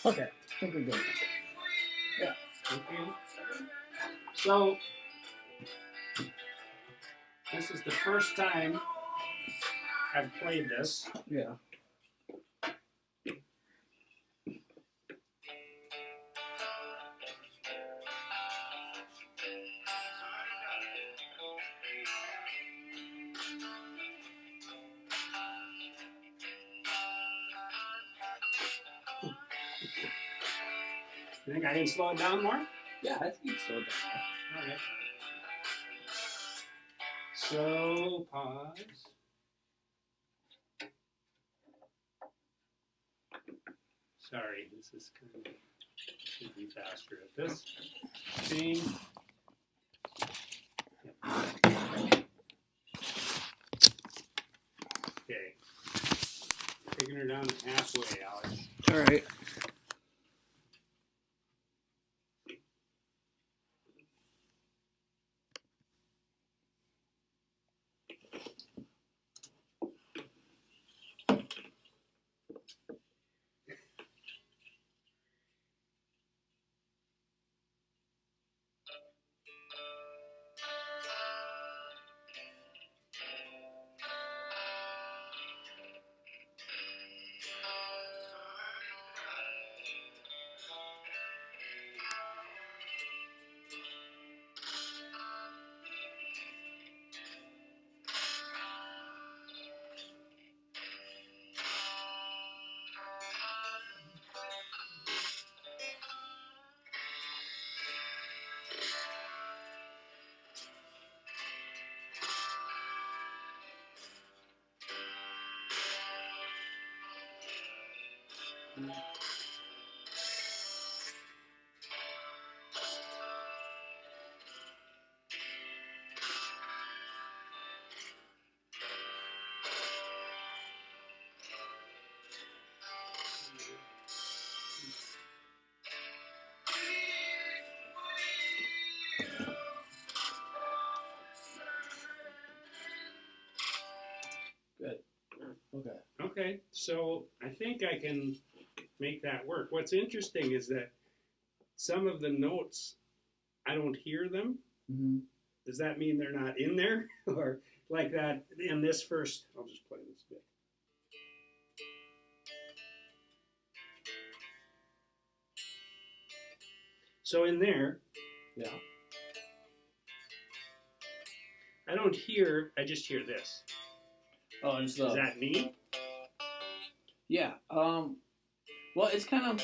Okay, I think we're good. Yeah. Okay. So, this is the first time I've played this. Yeah. You think I can slow it down more? Yeah, I think you can slow it down. All right. So, pause. Sorry, this is kind of, should be faster at this. Change. Okay. Taking her down halfway, Alex. All right. Good. Okay. Okay, so I think I can make that work. What's interesting is that some of the notes, I don't hear them. Mm-hmm. Does that mean they're not in there? Or like that in this first, I'll just play this bit. So in there, Yeah. I don't hear, I just hear this. Oh, and so Is that me? yeah. Well, it's kind of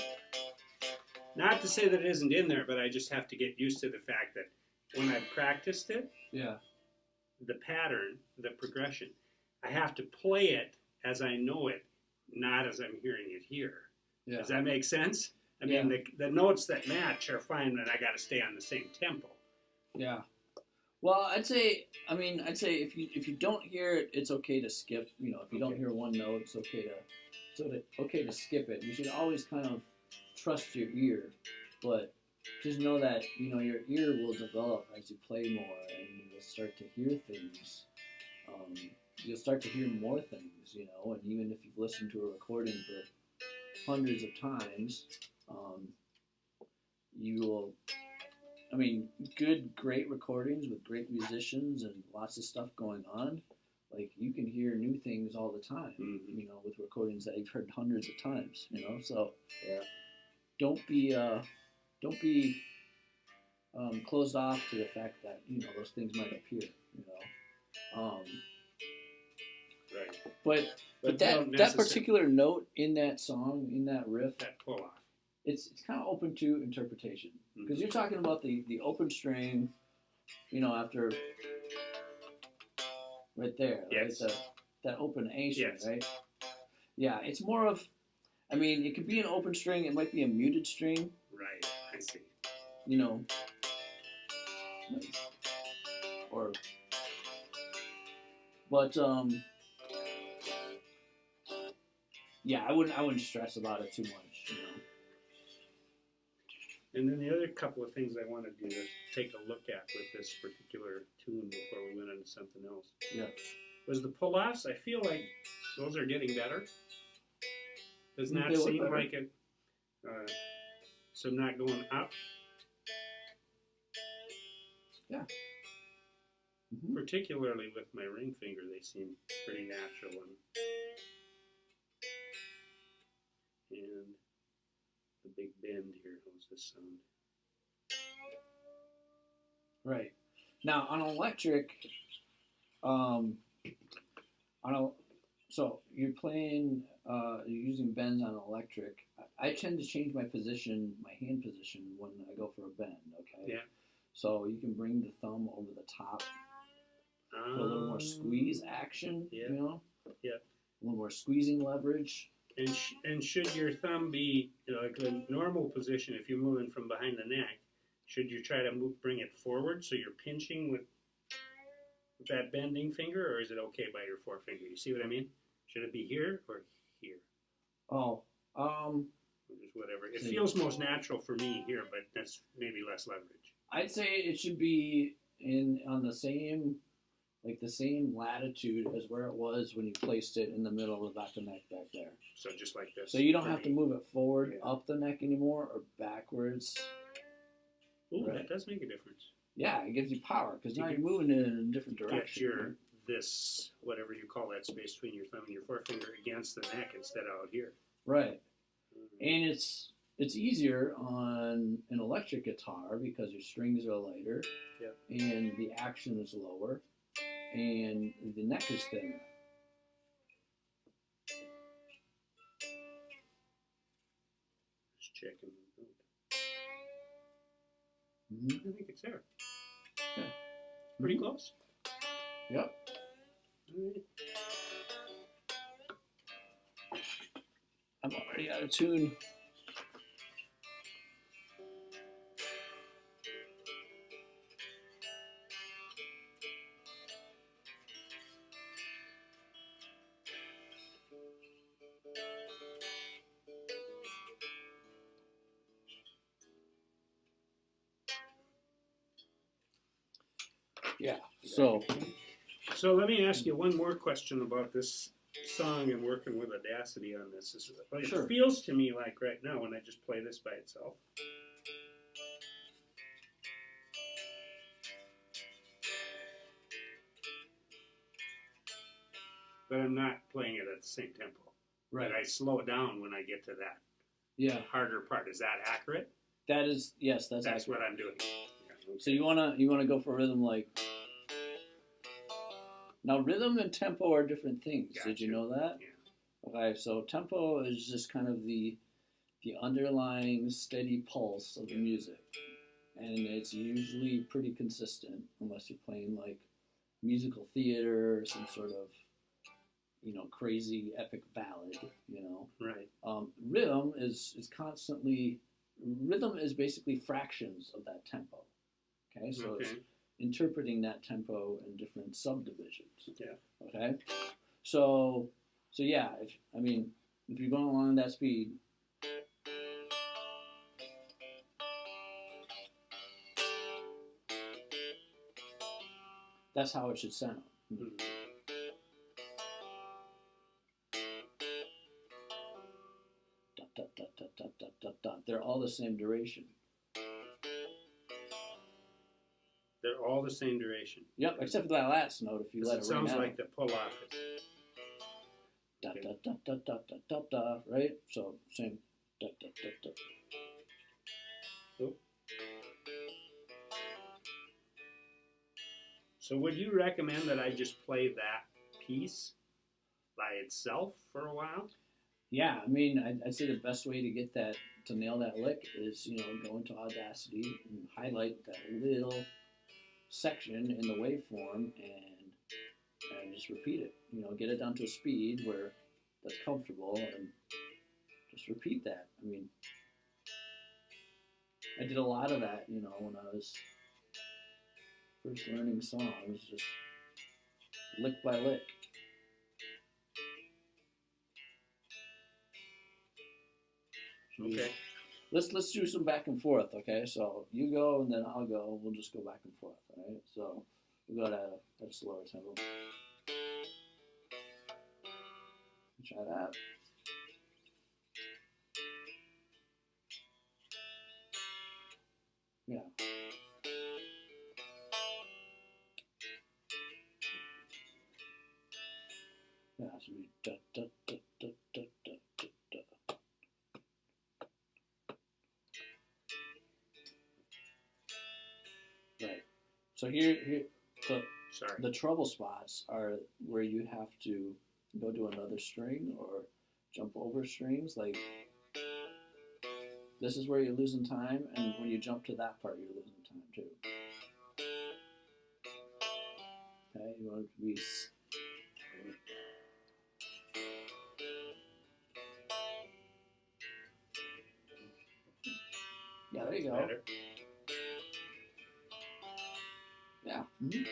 Not to say that it isn't in there, but I just have to get used to the fact that when I've practiced it, yeah. the pattern, the progression, I have to play it as I know it, not as I'm hearing it here. Yeah. Does that make sense? I mean, the notes that match are fine, but I got to stay on the same tempo. Yeah. Well, I'd say if you don't hear it, it's okay to skip. You know, if you don't hear one note, it's okay to skip it. You should always kind of trust your ear, but just know that your ear will develop as you play more, and you'll start to hear things. You'll start to hear more things, and even if you've listened to a recording for hundreds of times, you will. I mean, great recordings with great musicians and lots of stuff going on. Like, you can hear new things all the time, with recordings that you've heard hundreds of times, So, yeah. Don't be closed off to the fact that, those things might appear, Right. But that particular note in that song, in that riff, that pull off. It's kind of open to interpretation, because you're talking about the open string, after right there, yes. Right? That open A string, yes. Right? Yeah, it's more of, I mean, it could be an open string, it might be a muted string. Right, I see. But yeah, I wouldn't stress about it too much, And then the other couple of things I want to do is take a look at with this particular tune before we went into something else. Yeah. Was the pull-offs, I feel like those are getting better. Doesn't that seem like it? So I'm not going up. Yeah. Particularly with my ring finger, they seem pretty natural and the big bend here. How's this sound? Right. Now on electric, so you're playing, you're using bends on electric. I tend to change my position, my hand position when I go for a bend. Okay. Yeah. So you can bring the thumb over the top for a little more squeeze action. Yeah. You know. Yeah. A little more squeezing leverage. And should your thumb be, like the normal position, if you're moving from behind the neck, should you try to bring it forward so you're pinching with that bending finger, or is it okay by your forefinger? You see what I mean? Should it be here or here? Oh, Just whatever. It feels most natural for me here, but that's maybe less leverage. I'd say it should be on the same, like the same latitude as where it was when you placed it in the middle of the back of the neck back there. So just like this. So you don't have to move it forward up the neck anymore or backwards. Ooh, that does make a difference. Yeah, it gives you power because now you're moving in a different direction. Get your, this, whatever you call that space between your thumb and your forefinger against the neck instead of out here. Right. And it's easier on an electric guitar because your strings are lighter and the action is lower and the neck is thinner. Just checking. Mm-hmm. I think it's there. Yeah. Pretty close. Yep. All right. I'm already out of tune. Yeah. So let me ask you one more question about this song and working with Audacity on this. It feels to me like right now when I just play this by itself. But I'm not playing it at the same tempo. Right. But I slow down when I get to that harder part. Is that accurate? That is, yes, that's accurate. What I'm doing. Yeah, okay. So you wanna go for rhythm like. Now rhythm and tempo are different things. Gotcha. Did you know that? Yeah. Okay, so tempo is just kind of the underlying steady pulse of the music, and it's usually pretty consistent unless you're playing like musical theater or some sort of crazy epic ballad. Right. Rhythm is constantly. Rhythm is basically fractions of that tempo. Okay, so it's interpreting that tempo in different subdivisions. Yeah. Okay. So yeah, if you're going along that speed, that's how it should sound. Mm-hmm. Dot, dot, dot, dot, dot, dot, dot, dot. They're all the same duration. They're all the same duration. Yep, except for that last note. If you let it ring out. Sounds like the pull off. Dot, dot, dot, dot, dot, dot, dot, dot, right? So same. Dot, dot, dot, dot. Oh. So would you recommend that I just play that piece by itself for a while? Yeah, I'd say the best way to get that, to nail that lick is, go into Audacity and highlight that little section in the waveform and just repeat it. Get it down to a speed where that's comfortable and just repeat that. I did a lot of that, when I was first learning songs, just lick by lick. Okay. Let's do some back and forth, okay? So you go and then I'll go. We'll just go back and forth, all right? So we'll go at a slower tempo. Try that. So here, so Sorry. the trouble spots are where you have to go to another string or jump over strings. Like this is where you're losing time, and when you jump to that part, you're losing time too. Okay, you want it to be. Yeah, there you go. Better. Yeah. Mm-hmm.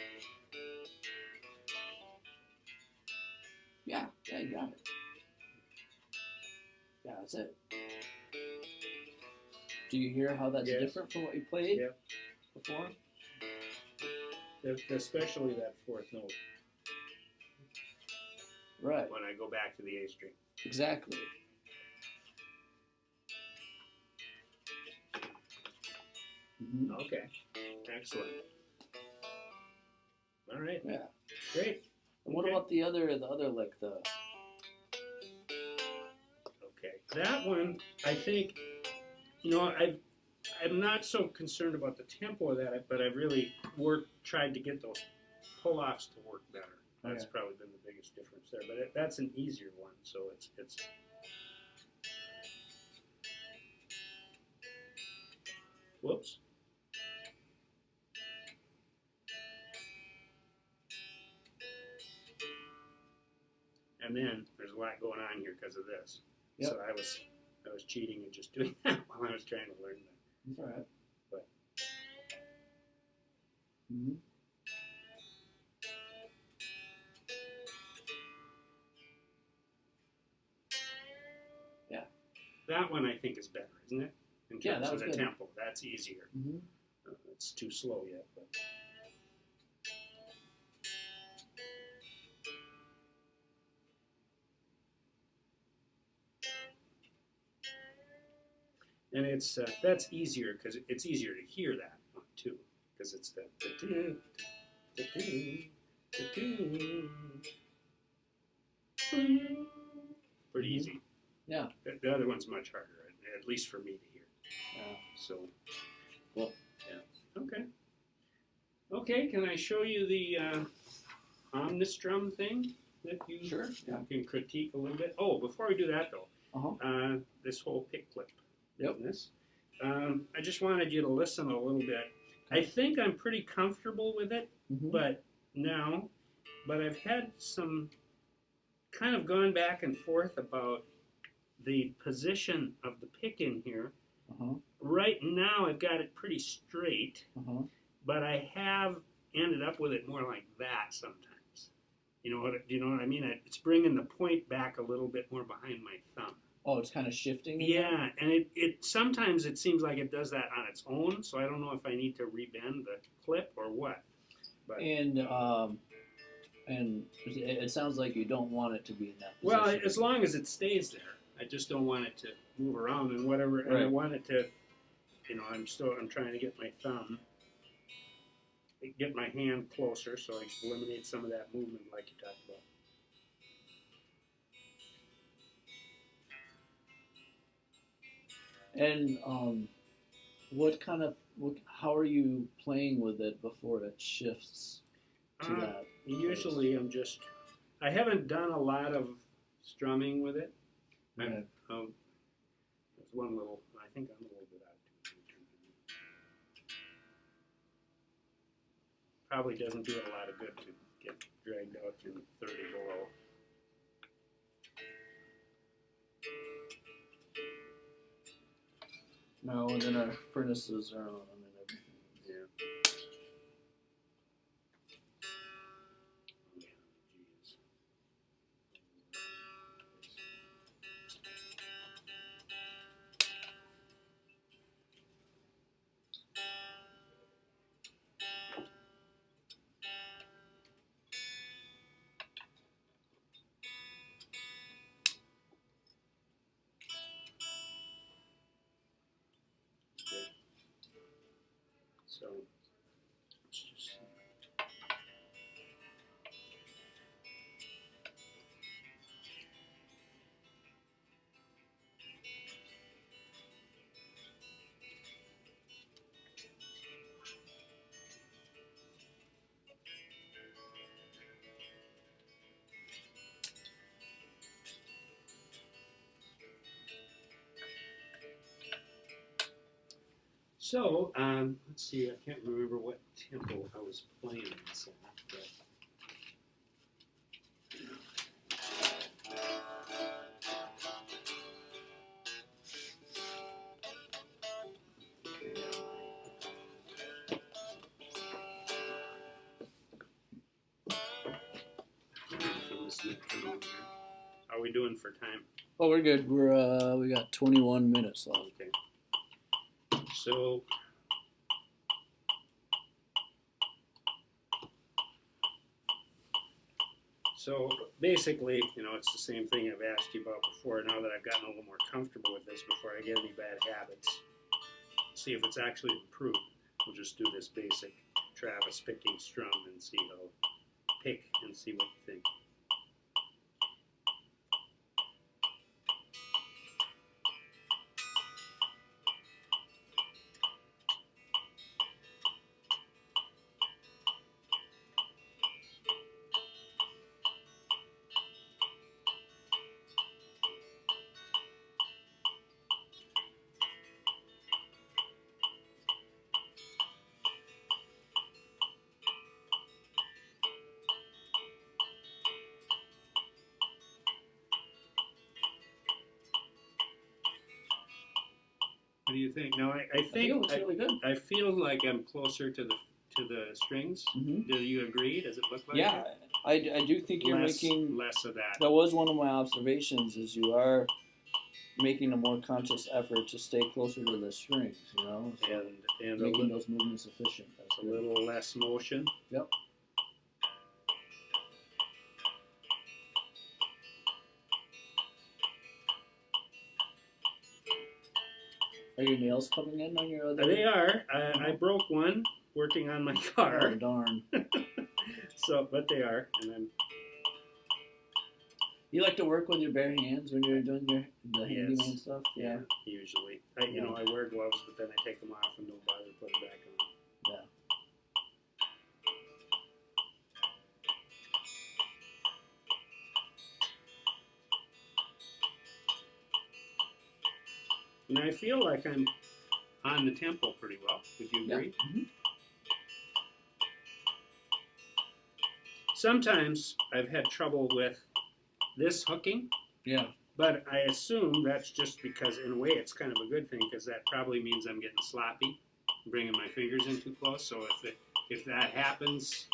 Yeah, you got it. Yeah, that's it. Do you hear how that's Yes. different from what you played Yep. before? Especially that fourth note Right. when I go back to the A string. Exactly. Mm-hmm. Okay. Excellent. All right. Yeah. Great. And what Okay. about the other like the? Okay. That one, I think, I'm not so concerned about the tempo of that, but I've really tried to get those pull-offs to work better. That's Okay. probably been the biggest difference there. But that's an easier one, so it's. Whoops. And then there's a lot going on here because of this. Yep. So I was cheating and just doing that while I was trying to learn that. That's all right. But Mm-hmm. Yeah. that one I think is better, isn't it? In Yeah, terms that of was the good. tempo, that's easier. Mm-hmm. It's too slow yet, but. And that's easier because it's easier to hear that one too, because it's the pretty easy. Yeah. The other one's much harder, at least for me to hear. Yeah. So, Well. yeah. Okay. Okay. Can I show you the omnistrum thing that you Sure. Yeah. can critique a little bit? Oh, before we do that though, this whole pick clip Yep. business. I just wanted you to listen a little bit. I think I'm pretty comfortable with it, Mm-hmm. but I've had some kind of gone back and forth about the position of the pick in here. Uh-huh. Right now, I've got it pretty straight, Uh-huh. but I have ended up with it more like that sometimes. Do you know what I mean? It's bringing the point back a little bit more behind my thumb. Oh, it's kind of shifting. Yeah, and it sometimes it seems like it does that on its own. So I don't know if I need to rebend the clip or what. But And it sounds like you don't want it to be in that well, position. as long as it stays there, I just don't want it to move around and whatever. And I Right. want it to, I'm trying to get my thumb, get my hand closer so I can eliminate some of that movement like you talked about. And how are you playing with it before it shifts to that? Usually I haven't done a lot of strumming with it. Okay. There's one little, I think I'm a little bit out of tune. Probably doesn't do it a lot of good to get dragged out to 30 below. No, and then our furnaces are on and everything. Yeah. Yeah, geez. So, let's just see. So, let's see, I can't remember what tempo I was playing this at, but how are we doing for time? Oh, we're good. We got 21 minutes left. Okay. So, basically, it's the same thing I've asked you about before. Now that I've gotten a little more comfortable with this, before I get any bad habits, see if it's actually improved. We'll just do this basic Travis picking strum and see how pick and see what you think. What do you think? Now, I think it's really good. I feel like I'm closer to the strings. Mm-hmm. Do you agree? Does it look like Yeah, it? I do think you're making less of that. That was one of my observations. Is you are making a more conscious effort to stay closer to the strings. So and making those movements efficient. That's a little less motion. Yep. Are your nails coming in on your other? They are. I broke one working on my car. Oh, darn. But they are. And then. You like to work with your bare hands when you're doing the handyman stuff? Yeah. Usually. I wear gloves, but then I take them off and don't bother putting them back on. Yeah. And I feel like I'm on the tempo pretty well. Would you agree? Yeah. Mm-hmm. Sometimes I've had trouble with this hooking. Yeah. But I assume that's just because, in a way, it's kind of a good thing because that probably means I'm getting sloppy, bringing my fingers in too close. So if that happens,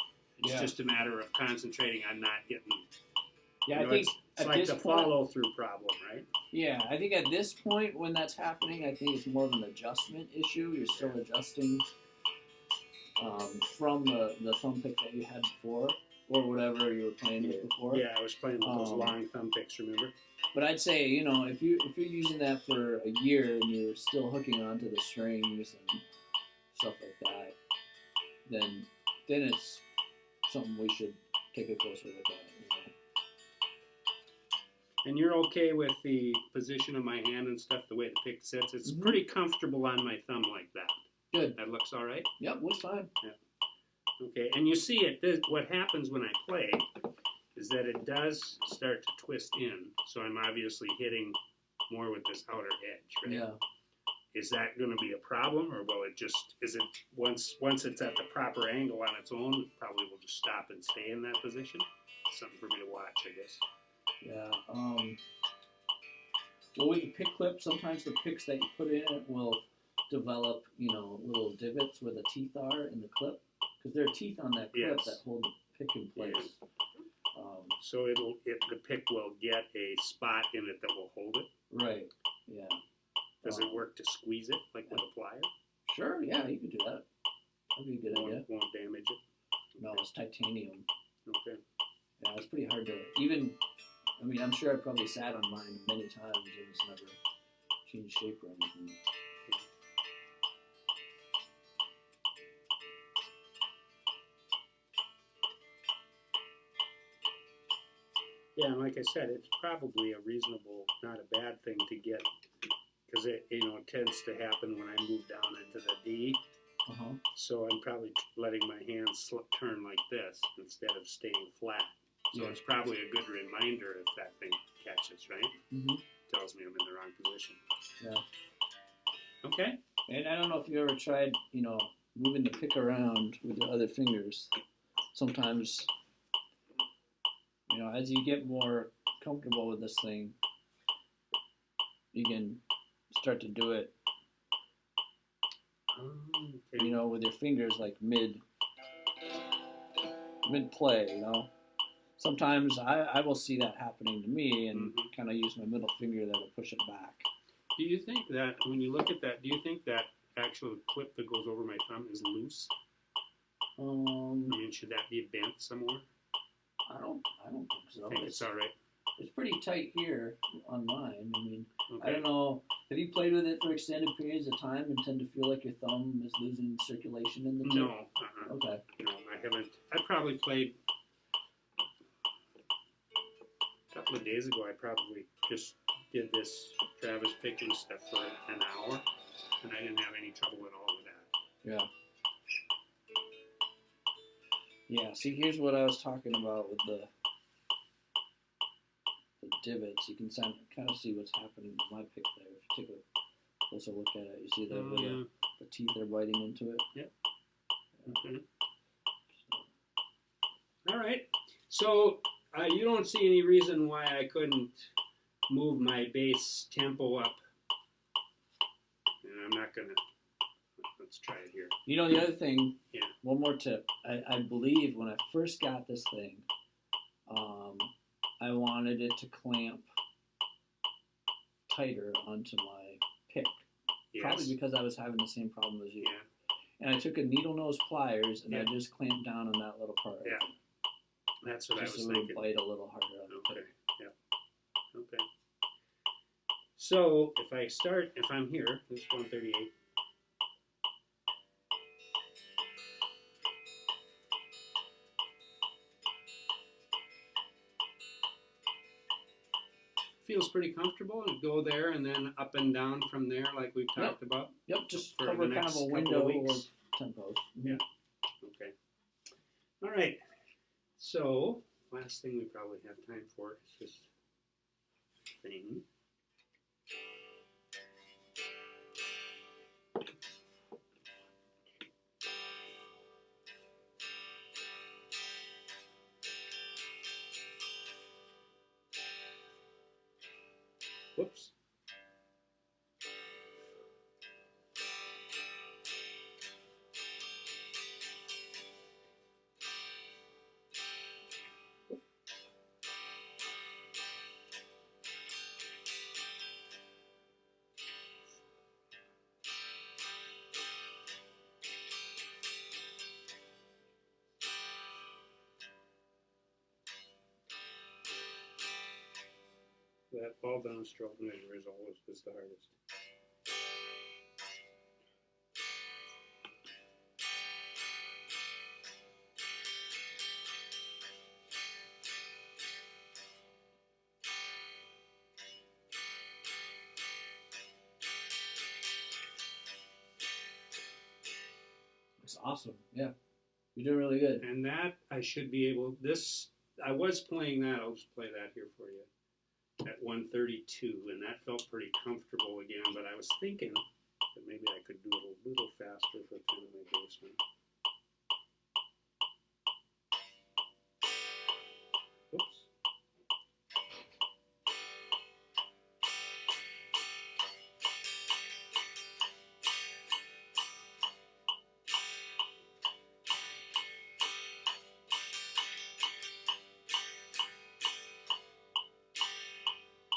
it's just a matter of concentrating on not getting. Yeah, I think it's like the follow-through problem, right? Yeah, I think at this point when that's happening, I think it's more of an adjustment issue. You're still adjusting from the thumb pick that you had before, or whatever you were playing with before. Yeah, I was playing with those long thumb picks, remember? But I'd say, if you're using that for a year and you're still hooking onto the strings and stuff like that, then it's something we should take a closer look at. And you're okay with the position of my hand and stuff, the way the pick sits? It's pretty comfortable on my thumb like that. Good. That looks all right? Yep, looks fine. Yeah. Okay, and you see what happens when I play is that it does start to twist in. So I'm obviously hitting more with this outer edge, right? Yeah. Is that going to be a problem, or will it just, once it's at the proper angle on its own, it probably will just stop and stay in that position? Something for me to watch, I guess. Yeah. Well, with the pick clip, sometimes the picks that you put in it will develop, little divots where the teeth are in the clip, because there are teeth on that clip that hold the pick in place. Yes. So the pick will get a spot in it that will hold it. Right. Yeah. Does it work to squeeze it like with a plier? Sure. Yeah, you could do that. That'd be a good idea. Won't damage it. No, it's titanium. Okay. Yeah, it's pretty hard to even. I mean, I'm sure I probably sat on mine many times and it's never changed shape or anything. Yeah, and like I said, it's probably a reasonable, not a bad thing to get, because it tends to happen when I move down into the D. Uh-huh. So I'm probably letting my hands turn like this instead of staying flat. So it's probably a good reminder if that thing catches, right? Mm-hmm. Tells me I'm in the wrong position. Yeah. Okay. And I don't know if you ever tried, moving the pick around with your other fingers. Sometimes, as you get more comfortable with this thing, you can start to do it, Okay. with your fingers like mid play. Sometimes I will see that happening to me and kind of use my middle finger there to push it back. Do you think that when you look at that, do you think that actual clip that goes over my thumb is loose? I mean, should that be bent somewhere? I don't think so. I think it's all right. It's pretty tight here on mine. I mean, Okay. I don't know. Have you played with it for extended periods of time and tend to feel like your thumb is losing circulation in the tip? No. Okay. No, I haven't. I probably played a couple of days ago. I probably just did this Travis Pickens stuff for an hour, and I didn't have any trouble at all with that. Yeah. Yeah, see, here's what I was talking about with the divots. You can kind of see what's happening with my pick there. If you take a closer look at it, you see the teeth are biting into it. Yep. Okay. All right. So you don't see any reason why I couldn't move my bass tempo up. And I'm not going to. Let's try it here. The other thing, Yeah. One more tip. I believe when I first got this thing, I wanted it to clamp tighter onto my pick. Yes. Probably because I was having the same problem as you. Yeah. And I took a needle nose pliers and Yeah. I just clamped down on that little part. Yeah. That's what just I was so it thinking. would bite a little harder on the Okay. pick. Yeah. Okay. So if I'm here, this is 138. Feels pretty comfortable and go there and then up and down from there like we've talked about. Yep, just For cover the kind next of a couple window of or weeks. tempos. Yeah. Okay. All right. So, last thing we probably have time for is this thing. Whoops. That ball downstroke measure is always the hardest. It's awesome. Yeah. You're doing really good. And that I should be able, I was playing that, I'll just play that here for you, at 132, and that felt pretty comfortable again, but I was thinking that maybe I could do it a little faster for kind of my basement. Oops.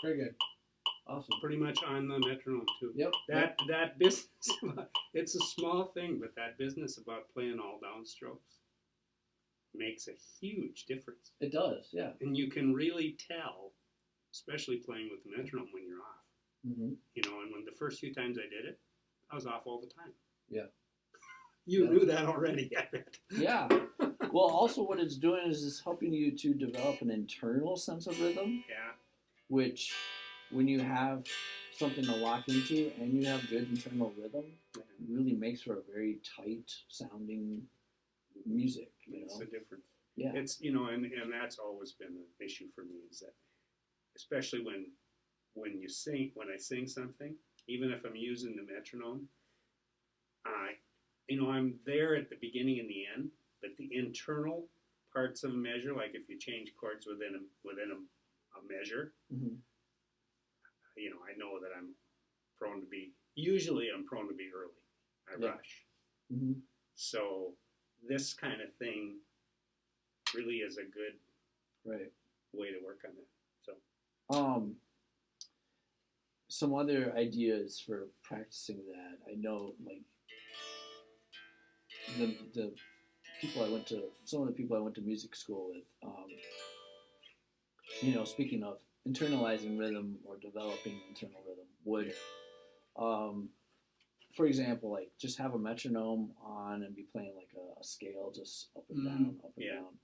Very good. Awesome. Pretty much on the metronome too. Yep. That business, it's a small thing, but that business about playing all downstrokes makes a huge difference. It does, yeah. And you can really tell, especially playing with the metronome when you're off. Mm-hmm. And when the first few times I did it, I was off all the time. Yeah. You knew that already, I bet. Yeah. Well, also what it's doing is it's helping you to develop an internal sense of rhythm. Yeah. Which, when you have something to lock into and you have good internal rhythm, it really makes for a very tight sounding music. It's the difference. Yeah. It's and that's always been the issue for me is that, especially when I sing something, even if I'm using the metronome, I'm there at the beginning and the end, but the internal parts of a measure, like if you change chords within a measure, Mm-hmm. I know that I'm prone to be early. I Yeah. rush. Mm-hmm. So this kind of thing really is a good Right. way to work on that. So some other ideas for practicing that. I know, like the people I went to, some of the people I went to music school with. Speaking of internalizing rhythm or developing internal rhythm, would, for example, like just have a metronome on and be playing like a scale, just up and down, up and down,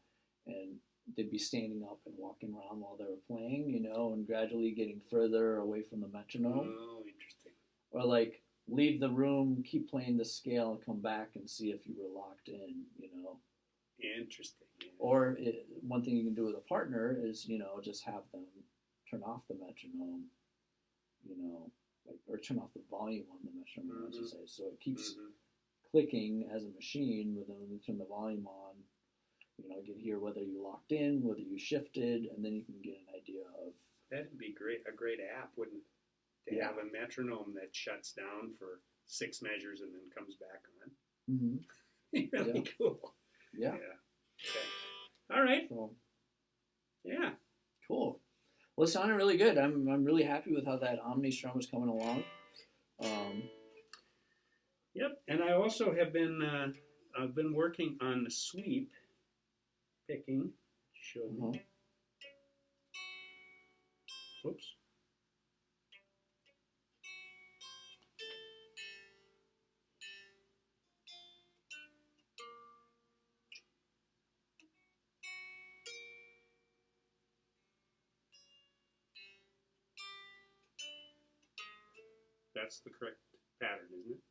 and they'd be standing up and walking around while they were playing, and gradually getting further away from the metronome. Oh, interesting. Or like leave the room, keep playing the scale, and come back and see if you were locked in. Interesting. Yeah. Or one thing you can do with a partner is, just have them turn off the metronome, or turn off the volume on the metronome, I should say. So it keeps clicking as a machine, but then when you turn the volume on, you can hear whether you locked in, whether you shifted, and then you can get an idea of. That'd be a great app, wouldn't it? To have a metronome that shuts down for 6 measures and then comes back on. Mm-hmm. Really cool. Yeah. Okay. All right. So, yeah. Cool. Well, it sounded really good. I'm really happy with how that Omni strum is coming along. Yep. And I also have been I've been working on the sweep picking. Show me. Whoops. That's the correct pattern, isn't it?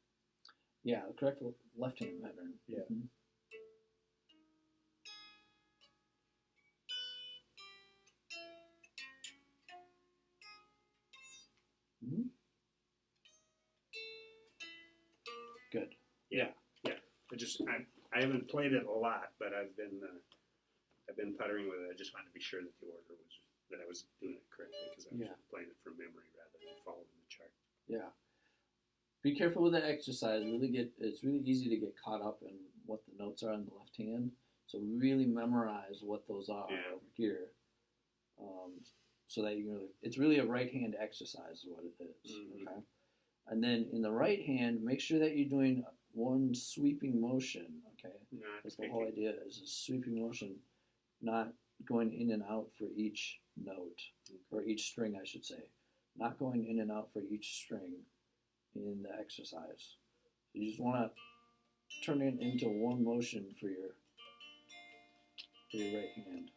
Yeah, the correct left-hand pattern. Yeah. Mm-hmm. Mm-hmm. Good. Yeah. I haven't played it a lot, but I've been puttering with it. I just wanted to be sure that I was doing it correctly because I was playing it from memory rather than following the chart. Yeah. Be careful with that exercise. It's really easy to get caught up in what the notes are on the left hand. So really memorize what those are over here. So that it's really a right hand exercise is what it is. Mm-hmm. Okay. And then in the right hand, make sure that you're doing one sweeping motion. Okay. That's the whole idea, is a sweeping motion, not going in and out for each note, or each string, I should say. Not going in and out for each string in the exercise. You just want to turn it into one motion for your right hand.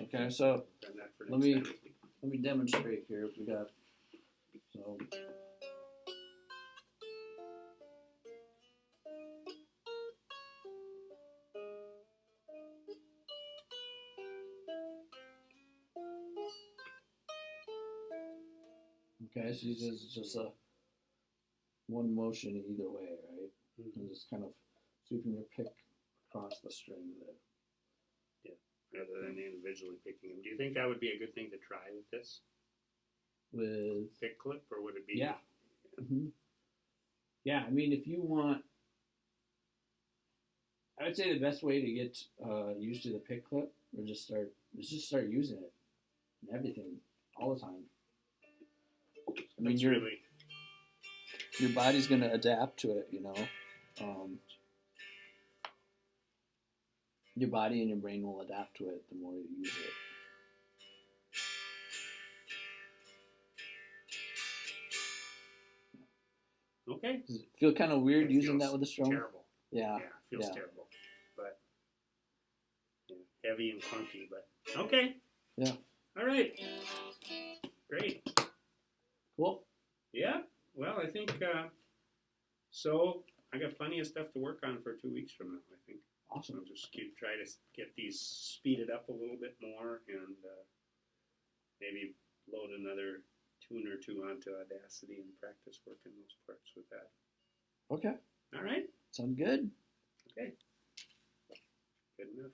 Okay, so let me demonstrate here. We got okay, so this is just a one motion either way, right? Mm-hmm. And just kind of sweeping your pick across the string there. Rather than individually picking them. Do you think that would be a good thing to try with this? With pick clip, or would it be? Yeah. Mm-hmm. Yeah, I mean, if you want, I would say the best way to get used to the pick clip, or just start using it and everything all the time. I mean, your body's gonna adapt to it, Your body and your brain will adapt to it the more you use it. Okay. Does it feel kind of weird using that with a strum? Terrible. Yeah. Yeah, it feels terrible. But heavy and clunky, but okay. Yeah. All right. Great. Cool. Yeah. Well, I think so. I got plenty of stuff to work on for 2 weeks from now, I think. Awesome. I'll just try to get these speeded up a little bit more and maybe load another tune or two onto Audacity and practice working those parts with that. Okay. All right. Sound good. Okay. Good enough.